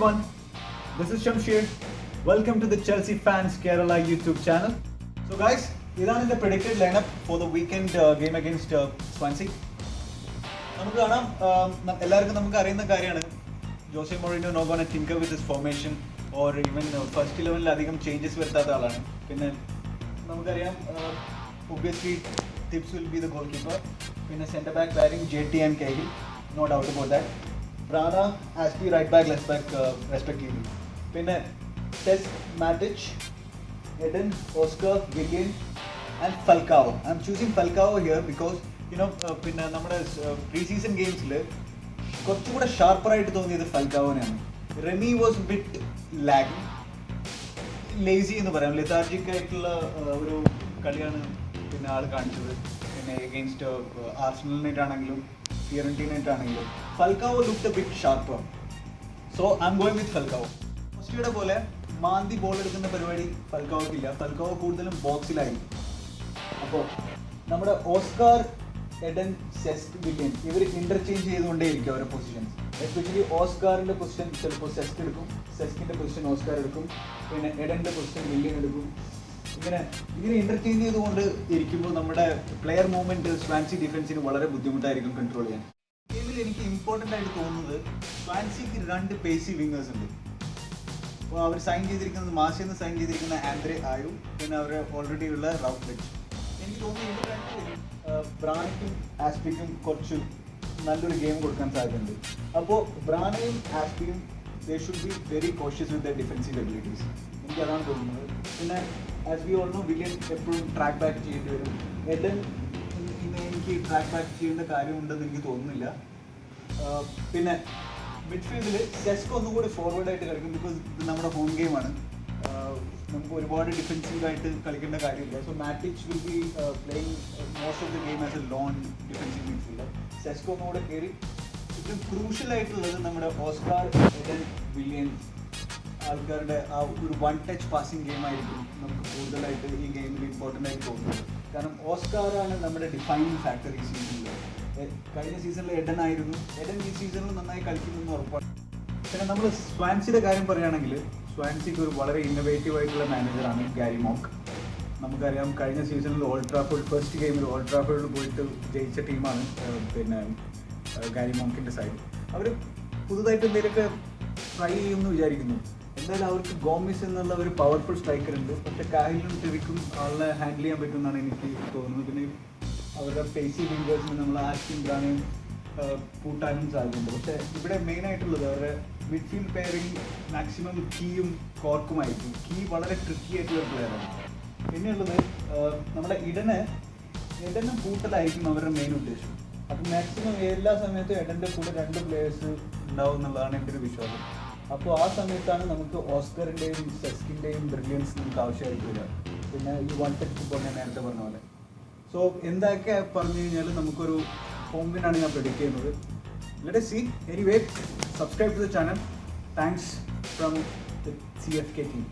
everyone, this is Shamshir. Welcome to the Chelsea Fans Kerala YouTube channel. So guys, ഇതാണ് എൻ്റെ predicted lineup for the weekend game against Swansea. നമുക്ക് കാണാം, എല്ലാവർക്കും നമുക്ക് അറിയുന്ന കാര്യമാണ് José Mourinho no gonna tinker with his formation or even first 11 അധികം changes വരുത്താത്ത ആളാണ്. പിന്നെ നമുക്കറിയാം obviously tips will be the goalkeeper. പിന്നെ centre back barring JT and Cahill, no doubt about that. Brana, Azpi right back left back respectively. പിന്നെ ടെസ്റ്റ്, Matic, Eden, Oscar, Willian and Falcao. I'm choosing Falcao here because പിന്നെ നമ്മുടെ pre season ഗെയിംസിൽ കുറച്ചും കൂടെ ഷാർപ്പറായിട്ട് തോന്നിയത് ഫൽക്കാവോനെയാണ്. Remy was bit lagging, lazy എന്ന് പറയാം, ലെഥാർജിക് ആയിട്ടുള്ള ഒരു കളിയാണ് പിന്നെ ആൾ കാണിച്ചത്. പിന്നെ എഗെയിൻസ്റ്റ് ആർസണലിനായിട്ടാണെങ്കിലും ഫിയറന്റീനായിട്ടാണെങ്കിലും Falcao looked a bit sharper. So I'm going with Falcao. ഫസ്റ്റിയുടെ പോലെ മാന്തി ബോൾ എടുക്കുന്ന പരിപാടി ഫൽക്കാവോക്കില്ല. ഫൽക്കാവോ കൂടുതലും ബോക്സിലായി. അപ്പോൾ നമ്മുടെ ഓസ്കാർ, എഡൻ, സെസ്ക്, വില്യൻ ഇവർ ഇന്റർചേഞ്ച് ചെയ്തുകൊണ്ടേയിരിക്കും അവരുടെ പൊസിഷൻസ്. എസ്പെഷ്യലി ഓസ്കാറിൻ്റെ പൊസിഷൻ ചിലപ്പോൾ സെസ്ക് എടുക്കും, സെസ്കിൻ്റെ പൊസിഷൻ ഓസ്കാർ എടുക്കും, പിന്നെ എഡൻ്റെ പൊസിഷൻ വില്യൻ എടുക്കും. ഇങ്ങനെ ഇന്റർചേഞ്ച് ചെയ്തുകൊണ്ട് ഇരിക്കുമ്പോൾ നമ്മുടെ പ്ലെയർ മൂവ്മെൻറ്റ് സ്വാൻസി ഡിഫൻസിന് വളരെ ബുദ്ധിമുട്ടായിരിക്കും കൺട്രോൾ ചെയ്യാൻ. ഗെയിമിൽ എനിക്ക് ഇമ്പോർട്ടൻ്റ് ആയിട്ട് തോന്നുന്നത് സ്വാൻസിക്ക് 2 പേസി വിങ്ങേഴ്സ് ഉണ്ട്. അപ്പോൾ അവർ സൈൻ ചെയ്തിരിക്കുന്നത്, മാസിന്ന് സൈൻ ചെയ്തിരിക്കുന്ന ആൻഡ്രെ ആയു, പിന്നെ അവർ ഓൾറെഡി ഉള്ള റൗട്ട്ലെറ്റ്. എനിക്ക് തോന്നുന്നു ഇവർ രണ്ടുപേരും ബ്രാനയ്ക്കും ആസ്പിക്കും കുറച്ച് നല്ലൊരു ഗെയിം കൊടുക്കാൻ സാധ്യതയുണ്ട്. അപ്പോൾ ബ്രാനയും ആസ്പിയും they should be very cautious with the defensive abilities. എനിക്ക് അതാണ് തോന്നുന്നത്. പിന്നെ as we all know Willian എപ്പോഴും ട്രാക്ക് ബാക്ക് ചെയ്യേണ്ടി വരും. എഡൻ ഇന്ന് എനിക്ക് ട്രാക്ക് ബാക്ക് ചെയ്യേണ്ട കാര്യമുണ്ടെന്ന് എനിക്ക് തോന്നുന്നില്ല. പിന്നെ മിഡ്ഫീൽഡിൽ സെസ്ക് ഒന്നും കൂടി ഫോർവേഡായിട്ട് കളിക്കും ബിക്കോസ് ഇത് നമ്മുടെ ഹോം ഗെയിമാണ്. നമുക്ക് ഒരുപാട് ഡിഫെൻസീവായിട്ട് കളിക്കേണ്ട കാര്യമില്ല. So Matic will be playing most of the game as a lone defensive midfielder. Cesc ഒന്നും കൂടെ കയറി. ഏറ്റവും ക്രൂഷ്യലായിട്ടുള്ളത് നമ്മുടെ ഓസ്കാർ, എഡൻ, വില്യൻ ആൾക്കാരുടെ ആ ഒരു 1 ടച്ച് പാസിംഗ് ഗെയിം ആയിരിക്കും നമുക്ക് കൂടുതലായിട്ട് ഈ ഗെയിമിൽ ഇമ്പോർട്ടൻ്റ് ആയിട്ട് തോന്നുന്നത്. കാരണം ഓസ്കാറാണ് നമ്മുടെ ഡിഫൈനിങ് ഫാക്ടർ ഈ സീസണിൽ. കഴിഞ്ഞ സീസണിൽ എഡൻ ആയിരുന്നു. എഡൻ ഈ സീസണിൽ നന്നായി കളിക്കുമെന്ന് ഉറപ്പാണ്. പിന്നെ നമ്മൾ സ്വാൻസിയുടെ കാര്യം പറയുകയാണെങ്കിൽ സ്വാൻസിക്ക് ഒരു വളരെ ഇന്നോവേറ്റീവ് ആയിട്ടുള്ള മാനേജറാണ് ഗാരി മോങ്ക്. നമുക്കറിയാം കഴിഞ്ഞ സീസണിൽ ഓൾഡ് ട്രാഫോർഡ് ഫസ്റ്റ് ഗെയിമിൽ ഓൾഡ് ട്രാഫോർഡിൽ പോയിട്ട് ജയിച്ച ടീമാണ് പിന്നെ ഗാരി മോങ്കിൻ്റെ സൈഡ്. അവർ പുതുതായിട്ട് എന്തെങ്കിലുമൊക്കെ ട്രൈ ചെയ്യുമെന്ന് വിചാരിക്കുന്നു. എന്തായാലും അവർക്ക് ഗോമിസ് എന്നുള്ള ഒരു പവർഫുൾ സ്ട്രൈക്കർ ഉണ്ട്. പക്ഷേ കാഹിലും ടെറിക്കും ആളെ ഹാൻഡിൽ ചെയ്യാൻ പറ്റുമെന്നാണ് എനിക്ക് തോന്നുന്നത്. പിന്നെ അവരുടെ പേസി വിംഗേഴ്സിന് നമ്മൾ ആസ്പിയും ബ്രാനയും കൂട്ടാനും സാധ്യതയുണ്ട്. പക്ഷേ ഇവിടെ മെയിനായിട്ടുള്ളത് അവരുടെ മിഡ്ഫീൽഡ് പെയറിങ് മാക്സിമം കീയും കോർക്കുമായിരിക്കും. കീ വളരെ ട്രിക്കി ആയിട്ടുള്ള ഒരു പ്ലെയറാണ്. പിന്നെയുള്ളത് നമ്മുടെ എഡനും കൂട്ടലായിരിക്കും അവരുടെ മെയിൻ ഉദ്ദേശം. അപ്പം മാക്സിമം എല്ലാ സമയത്തും എഡൻ്റെ കൂടെ 2 പ്ലേയേഴ്സ് ഉണ്ടാവും എന്നുള്ളതാണ് എൻ്റെ ഒരു വിശ്വാസം. അപ്പോൾ ആ സമയത്താണ് നമുക്ക് ഓസ്കറിൻ്റെയും സെസ്കിൻ്റെയും ബ്രില്യൻസ് നമുക്ക് ആവശ്യമായിട്ട് വരിക. പിന്നെ ഈ 1 ടച്ച് ഫുട്ബോൾ ഞാൻ നേരത്തെ പറഞ്ഞ പോലെ. സോ എന്തൊക്കെ പറഞ്ഞു കഴിഞ്ഞാൽ നമുക്കൊരു ഹോം വിനാണ് ഞാൻ പ്രെഡിക്റ്റ് ചെയ്യുന്നത്. Let us see. Anyway, subscribe to the channel. Thanks from the CFK team.